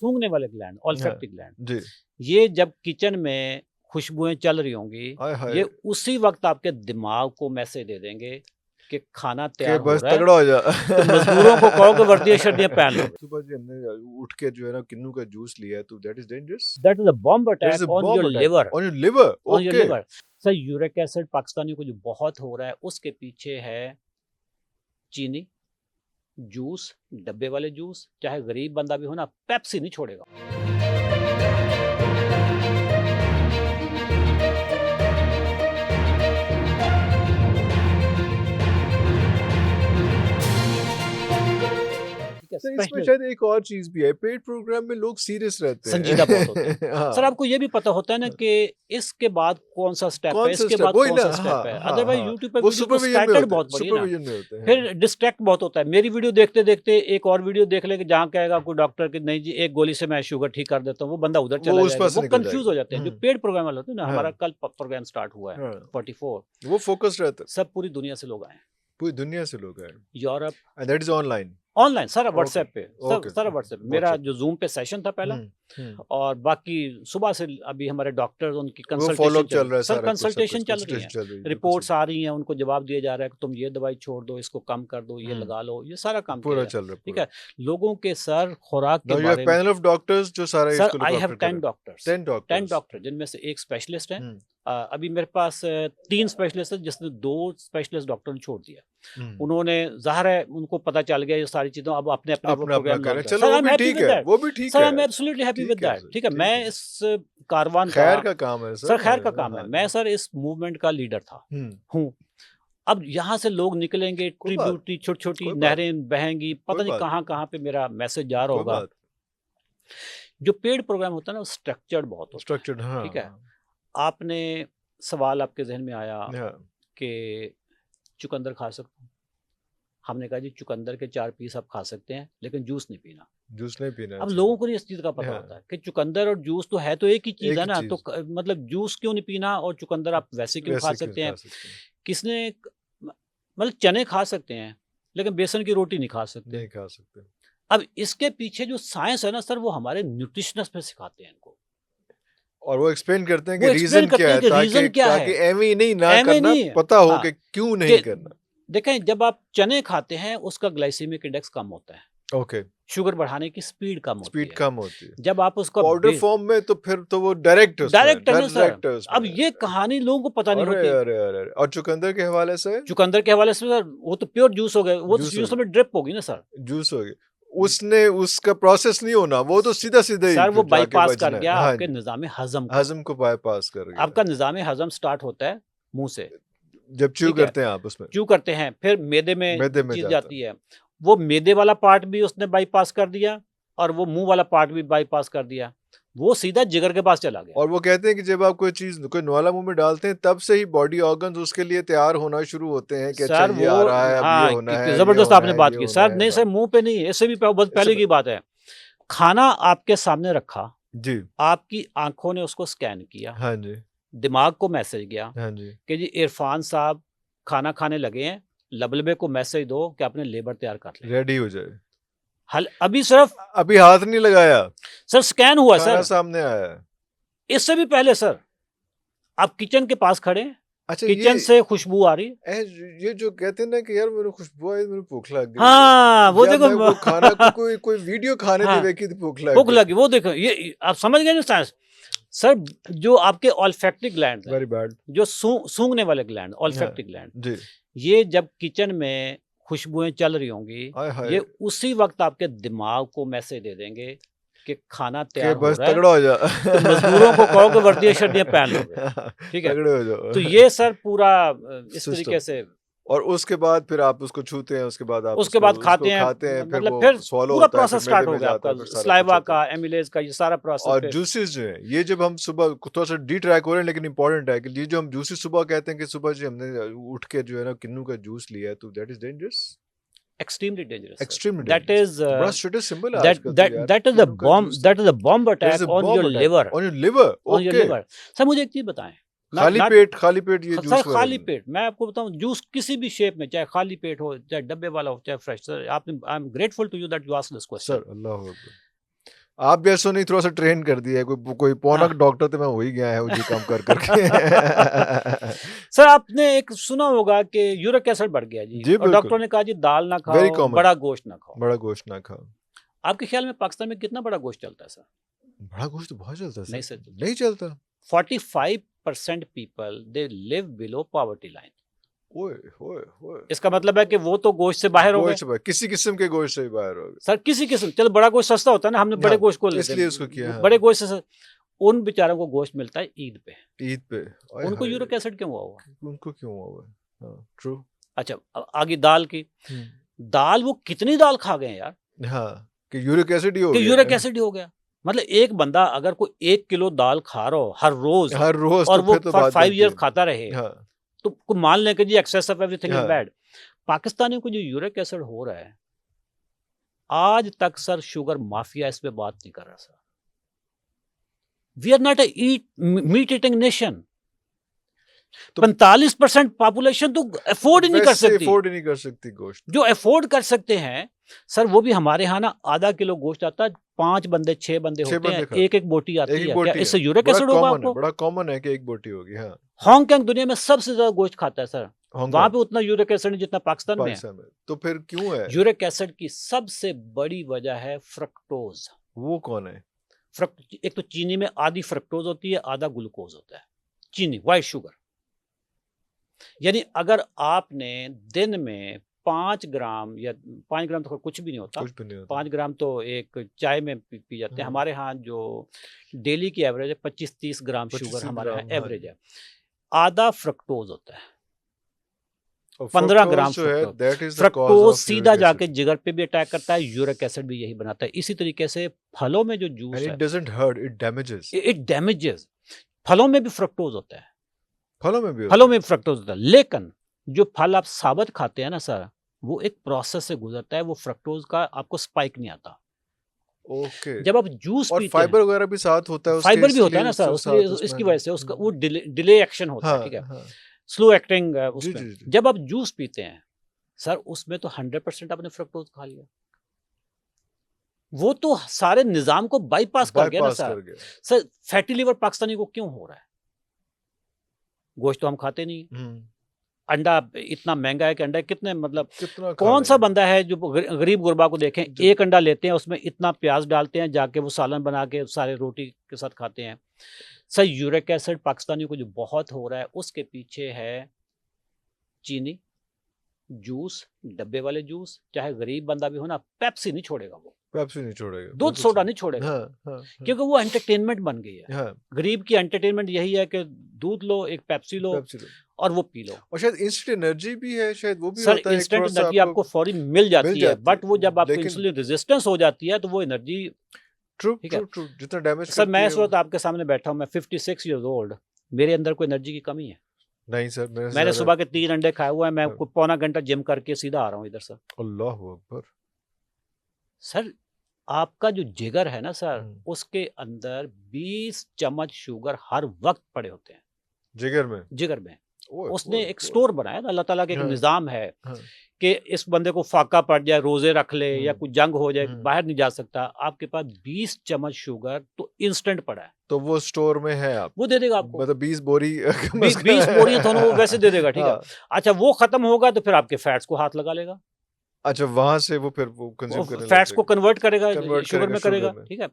सूंघने वाले ग्लैंड, हाँ, ऑल्फैक्टिक ग्लैंड, जी ये जब किचन में खुशबुएं चल रही होंगी, हाय ये हाय उसी वक्त आपके दिमाग को मैसेज दे देंगे कि खाना के तैयार हो बस रहा है, तगड़ा हो जा तो मजदूरों को कहो कि वर्दियां शर्दियां पहन लो। सुबह जी हमने उठ के जो है ना किन्नू का जूस लिया है, तो that is dangerous, that is a bomb that is attack a on bomb your attack liver, on your liver. On your okay liver. Sir uric acid पाकिस्तानियों को जो बहुत हो रहा है, उसके पीछे है चीनी, जूस, डब्बे वाले जूस, चाहे गरीब बंदा भी हो ना, पेप्सी नहीं छोड़ेगा। सर इसमें शायद एक और चीज भी है, पेड प्रोग्राम में लोग सीरियस रहते हैं, संजीदा बहुत होते हैं। हाँ सर आपको ये भी पता होता है ना कि इसके बाद कौन सा स्टेप कौन है, सा इसके स्टेप, बाद वही कौन ना, सा हाँ स्टेप है। हाँ अदरवाइज हाँ यूट्यूब पे वो वीडियो तो सुपरविजन में स्कैटर्ड होते हैं, बहुत बड़ी है ना, सुपरविजन में होते हैं। फिर डिस्ट्रैक्ट बहुत होता है। मेरी वीडियो देखते देखते एक और वीडियो देख ले कि जहाँ कहेगा कोई डॉक्टर कि नहीं जी एक गोली से मैं शुगर ठीक कर देता हूँ, वो बंदा उधर वो चला उस जाएगा, पास से वो निकल कंफ्यूज हो जाते हैं। जो जाएगा। पेड प्रोग्राम वाले होते हैं ना, हाँ हमारा कल प्रोग्राम स्टार्ट हुआ है हाँ 44, वो फोकस्ड रहता है, सब पूरी दुनिया से लोग आए, पूरी दुनिया से लोग आए, Europe, and that is online. Online, सारा व्हाट्सएप पे, ओके सारा व्हाट्सएप। मेरा व्हाट्सएप जो जूम पे सेशन था पहला, हम्म और बाकी सुबह से अभी हमारे डॉक्टर उनकी वो कंसल्टेशन फॉलोअप चल चल रही रहा है। है, सर सारा कुछ सब कंसल्टेशन कुछ चल रही कंसल्टेशन है, चल रही है, रिपोर्ट्स आ रही हैं, उनको जवाब दिया जा रहा है कि तुम ये दवाई छोड़ दो, इसको कम कर दो, ये लगा लो, ये सारा काम किया पूरा जा चल रहा रहा है। है ठीक पूरा। है, लोगों के सर खुराक के नाउ यू हैव बारे में। पैनल ऑफ डॉक्टर्स जो सारा सर इसको लुक आई हैव आफ्टर कर 10 रहे हैं, डॉक्टर्स, 10 10 डॉक्टर्स। डॉक्टर, जिनमें से एक स्पेशलिस्ट है। अभी मेरे पास 3 स्पेशलिस्ट है, जिसने 2 स्पेशलिस्ट डॉक्टर ने छोड़ दिया। उन्होंने, ज़ाहिर है उनको पता चल गया ये सारी चीज़ें, अब अपने अपने वो अपना अपना प्रोग्राम कर रहे लॉन्च हैं, कर। चलो सर आई वो एम भी हैप्पी ठीक विद है, दैट, वो भी ठीक सर आई है, एम एब्सोल्युटली हैप्पी विद ठीक है दैट। सर, ठीक है, ठीक मैं है, इस कारवान खैर का काम है सर खैर का हाँ, काम है, हाँ, मैं सर इस मूवमेंट का लीडर था, हूँ। अब यहाँ से लोग निकलेंगे, कोई बात ट्रिब्यूटरी छोटी छोटी कोई बात नहरें बहेंगी, कोई पता नहीं बात कहाँ कहाँ पे मेरा मैसेज जा रहा कोई होगा। बात जो पेड प्रोग्राम होता है ना, वो स्ट्रक्चर्ड बहुत होता है। स्ट्रक्चर्ड, हाँ ठीक है, आपने सवाल आपके जहन में आया हाँ कि चुकंदर खा सकता हूँ। हमने कहा जी चुकंदर के 4 पीस आप खा सकते हैं, लेकिन जूस नहीं पीना। जूस नहीं पीना अब चाहिए। लोगों को नहीं इस चीज़ का पता हाँ, होता है कि चुकंदर और जूस तो है तो एक ही चीज़ एक है ही ना, चीज, तो मतलब जूस क्यों नहीं पीना और चुकंदर आप वैसे क्यों खा वैसे क्यों सकते हैं। खा सकते हैं, किसने मतलब चने खा सकते हैं, लेकिन बेसन की रोटी नहीं खा सकते। नहीं खा सकते। अब इसके पीछे जो साइंस है ना सर, वो हमारे न्यूट्रिशनिस्ट पे सिखाते हैं इनको, और वो एक्सप्लेन करते हैं वो कि एक्सप्लेन रीजन करते क्या हैं है, कि रीजन क्या है, ताकि एवं नहीं ना एवं करना, नहीं है। पता हो हाँ, कि क्यों नहीं करना। देखें जब आप चने खाते हैं उसका ग्लाइसेमिक इंडेक्स कम होता है, ओके, शुगर बढ़ाने की स्पीड कम होती स्पीड है। कम होती है। जब आप उसका पाउडर फॉर्म में तो फिर तो वो डायरेक्ट डायरेक्ट है ना सर। अब ये कहानी लोगों को पता नहीं अरे होती। अरे अरे, और चुकंदर के हवाले से, चुकंदर के हवाले से सर, वो तो प्योर जूस हो गए, वो तो जूस हो जूस गया, में ड्रिप होगी ना सर, जूस हो गया, उसने उसका प्रोसेस नहीं होना, वो तो सीधा सीधा ही सर वो जाके बाईपास कर बजना है। गया हाँ आपके जी, निज़ाम हजम को। हजम को बाईपास कर गया। आपका निज़ाम हजम स्टार्ट होता है मुंह से, जब च्यू ठीक है, करते हैं आप उसमें, च्यू करते हैं, फिर मैदे में मैदे में चीज जाता जाती है, वो मैदे वाला पार्ट भी उसने बाईपास कर दिया और वो मुंह वाला पार्ट भी बाईपास कर दिया, वो सीधा जिगर के पास चला गया। और वो कहते हैं कि जब आप कोई चीज, कोई नवाला मुंह में डालते हैं, तब से ही बॉडी ऑर्गन्स उसके लिए तैयार होना शुरू होते हैं कि अच्छा सर ये आ वो, रहा है, अब ये हाँ होना है, ये जबरदस्त होना आपने है, बात ये की होना सर। है, नहीं सर, मुंह पे नहीं, इससे भी बहुत पहले की बात है। खाना आपके सामने रखा जी, आपकी आंखों ने उसको स्कैन किया, हाँ जी, दिमाग को मैसेज गया हाँ जी, कि जी इरफान साहब खाना खाने लगे हैं, लबलबे को मैसेज दो कि आपने लेबर तैयार कर लिया। रेडी हो जाए। हल अभी सिर्फ अभी हाथ नहीं लगाया, सर स्कैन हुआ खाना सर, सामने आया है। इससे भी पहले सर आप किचन के पास खड़े हैं, अच्छा किचन से खुशबू आ रही है। ये जो कहते हैं ना कि यार मेरे खुशबू आई, मेरे भूख लग गई, हाँ वो या देखो मैं वो खाना को कोई वीडियो खाने हाँ, दी देखी तो भूख लग भूख गई। लगी, वो देखो, ये आप समझ गए ना साइंस। सर जो आपके ऑल्फैक्टिक ग्लैंड वेरी बैड, जो सूंघने वाले ग्लैंड, ऑल्फैक्टिक ग्लैंड, जी, ये जब किचन में खुशबुएं चल रही होंगी, हाय हाय ये उसी वक्त आपके दिमाग को मैसेज दे देंगे कि खाना के तैयार हो बस रहा है, तगड़ा हो जा, तो मजदूरों को कहो कि वर्दियां शर्दियां पहन लोगे। ठीक है, तगड़े हो जाओ। तो ये सर पूरा इस System. तरीके से, और उसके बाद फिर आप उसको छूते हैं, उसके बाद आप उसके बाद उसको खाते हैं, फिर मतलब वो फिर swallow पूरा होता है, प्रोसेस फिर स्टार्ट मैदे हो में गया जाता आपका, है, फिर सारा कुछ स्लाइवा होता का, है। एमिलेज का, ये सारा प्रोसेस। और जूसेस जो है, ये जब हम सुबह थोड़ा सा डी ट्रैक हो रहे हैं, लेकिन इंपॉर्टेंट है कि ये जो हम जूसेस सुबह कहते हैं कि सुबह जी हमने उठ के जो है ना किन्नू का जूस लिया है, तो that is dangerous, extremely dangerous, extremely that dangerous. is बड़ा स्टेटस सिंबल है that आजकल तो यार, that is the किन्नू का bomb, juice, that is the bomb there is attack a on bomb your attack liver, on your liver, on your okay। liver। Sir मुझे एक चीज बताएं, खाली पेट ये सर जूस खाली पेट, मैं आपको बताऊं, जूस किसी भी शेप में, चाहे खाली पेट हो, चाहे डब्बे वाला हो, चाहे फ्रेश, सर आपने, I am grateful to you that you asked this question. Sir अल्लाह अकबर। आप भी ऐसा नहीं थोड़ा सा ट्रेन कर दिया है, कोई पौनक हाँ डॉक्टर तो मैं हो ही गया है जी काम कर करके। सर, आपने एक सुना होगा कि यूरिक एसिड बढ़ गया जी, जी और डॉक्टरों बिल्कुल, ने कहा जी दाल ना वेरी खाओ, कॉमन, बड़ा गोश्त ना खाओ। बड़ा गोश्त ना खाओ। आपके ख्याल में पाकिस्तान में कितना बड़ा गोश्त चलता है सर? बड़ा गोश्त तो बहुत चलता है नहीं सर, सर, नहीं चलता। 45% people they live below poverty line. ओए ओए ओए, इसका मतलब है कि वो तो गोश्त से बाहर हो गए गोश्त भाई किसी किस्म के गोश्त से ही बाहर हो सर, किसी किस्म। चलो बड़ा गोश्त सस्ता होता है ना, हमने गए। बड़े हाँ, गोश्त को लेते इसलिए उसको किया। हैं, हाँ, बड़े गोश्त से उन बेचारों को गोश्त मिलता है ईद पे। ईद पे, ओए उनको हाय, यूरिक एसिड क्यों हुआ होगा? उनको क्यों हुआ हुआ है? हाँ, ट्रू। अच्छा, आगे दाल की। दाल वो कितनी दाल खा गए हैं यार हाँ, कि यूरिक एसिड ही हो कि गया यूरिक है। एसिड ही हो गया। मतलब एक बंदा अगर कोई 1 किलो दाल खा रहा हो हर रोज, हर रोज और तो वो फिर तो फॉर बात 5 बनती ईयर्स है। खाता रहे, हाँ, तो मान लें कि जी एक्सेस ऑफ एवरीथिंग इज हाँ, बैड। पाकिस्तानियों को जो यूरिक एसिड हो रहा है, आज तक सर शुगर माफिया इस पे बात नहीं कर रहा sir. We are not a meat eating nation. तो 45% पॉपुलेशन तो अफोर्ड ही नहीं कर वैसे सकती। अफोर्ड ही नहीं कर सकती गोश्त। जो अफोर्ड कर सकते हैं सर, वो भी हमारे यहाँ ना आधा किलो गोश्त आता है, 5 बंदे 6 बंदे 6 होते हैं, बंदे खाते एक एक बोटी हैं, आती एक है। क्या बोटी है। इससे यूरिक बड़ा एसिड होगा कॉमन है, आपको? बड़ा कॉमन है कि एक बोटी होगी। हाँ, हांगकांग दुनिया में सबसे ज्यादा गोश्त खाता है सर। वहां हांगकांग, पे उतना यूरिक एसिड नहीं जितना पाकिस्तान में है। पाकिस्तान में। तो फिर क्यों है? यूरिक एसिड की सबसे बड़ी वजह है फ्रक्टोज। वो कौन है? एक तो चीनी में आधी फ्रक्टोज होती है, आधा ग्लूकोज होता है। चीनी, व्हाइट शुगर। यानी अगर आपने दिन में 5 ग्राम, या 5 ग्राम तो कुछ भी नहीं होता, कुछ भी नहीं होता। 5 ग्राम तो एक चाय में पी जाते हैं। हमारे यहाँ जो डेली की एवरेज है 25-30 ग्राम 25 शुगर हमारे यहाँ ग्राम, हाँ एवरेज जी। है। आधा फ्रक्टोज होता है, और 15 fructose ग्राम जो है fructose. that is the cause fructose of सीधा uric जाके acid जिगर पे भी अटैक करता है, यूरिक एसिड भी यही बनाता है। इसी तरीके से फलों में जो and जूस it है, doesn't hurt, it damages। It damages. फलों में भी फ्रक्टोज होता है, फलों में भी होता फलों है। में फ्रक्टोज होता है। लेकिन जो फल आप साबुत खाते हैं ना सर, वो एक प्रोसेस से गुजरता है, वो फ्रक्टोज का आपको स्पाइक नहीं आता। ओके, जब आप जूस और पीते हैं, फाइबर वगैरह भी साथ होता है उसके, फाइबर भी होता है इसलिए ना सर, जो उसके लिए साथ उसमें इसकी वजह से उसका वो हम्म, डिले एक्शन होता है, हाँ ठीक है, हाँ, स्लो एक्टिंग जी उसमें। जी जी, जब आप जूस पीते हैं सर, उसमें तो 100% आपने फ्रक्टोज खा लिया। वो तो सारे निजाम को बाईपास कर गया ना बाईपास सर। कर गया। सर, फैटी लिवर पाकिस्तानी को क्यों हो रहा है? गोश्त तो हम खाते नहीं। अंडा इतना महंगा है कि अंडा कितने, मतलब कितना खा कौन सा लेंगे बंदा है जो गरीब गुरबा को देखें, जी। एक अंडा लेते हैं, उसमें इतना प्याज डालते हैं, जाके वो सालन बना के सारे रोटी के साथ खाते हैं। सर, यूरिक एसिड पाकिस्तानियों को जो बहुत हो रहा है, उसके पीछे है चीनी, जूस, डब्बे वाले जूस। चाहे गरीब बंदा भी हो ना, पेप्सी नहीं छोड़ेगा वो, पेप्सी नहीं छोड़ेगा, दूध बिल्कुल सोडा सही। नहीं छोड़ेगा, हाँ हाँ क्योंकि वो एंटरटेनमेंट बन गई है। हाँ, गरीब की एंटरटेनमेंट यही है कि दूध लो, एक पेप्सी लो पेप्सी लो। और वो पी लो। और शायद इंस्टेंट एनर्जी भी है, शायद वो भी सर, होता है, एक इंस्टेंट थोड़ा सा एनर्जी आपको फौरी मिल मिल जाती है, जाती बट वो जब है, आपको लेकिन इंसुलिन रेजिस्टेंस हो जाती है तो वो एनर्जी, ट्रू ठीक है। ट्रू ट्रू, जितना डैमेज सर, करती मैं है इस वक्त आपके सामने बैठा हूँ, मैं 56 ईयर्स ओल्ड, मेरे अंदर कोई एनर्जी की कमी है? नहीं सर, मेरे से मैंने ज्यादा। सुबह के 3 अंडे खाए हुए हैं, मैं हाँ, पौना घंटा जिम करके सीधा आ रहा हूँ इधर सर। अल्लाह अकबर। सर, आपका जो जिगर है ना सर, हम्म, उसके अंदर 20 चम्मच शुगर हर वक्त पड़े होते हैं, जिगर में। जिगर में। ओए उसने ओए एक ओए, स्टोर बनाया ना, अल्लाह ताला का एक हाँ निज़ाम है हाँ, कि इस बंदे को फाका पड़ जाए, रोजे रख ले या हम्म कुछ जंग हो जाए, हम्म, बाहर नहीं जा सकता, आपके पास 20 चम्मच शुगर तो इंस्टेंट पड़ा है, तो वो स्टोर में है आप, वो दे देगा आपको। मतलब 20 बोरी कम से कम। 20 बोरियां तो वो वैसे दे देगा, ठीक है। हाँ, अच्छा, वो खत्म होगा तो फिर आपके फैट्स को हाथ लगा लेगा, अच्छा वहां से वो फिर वो वो कंज्यूम करने लग फैट्स को जाएगा, कन्वर्ट करेगा, कन्वर्ट शुगर करेगा में शुगर करेगा, में। ठीक है।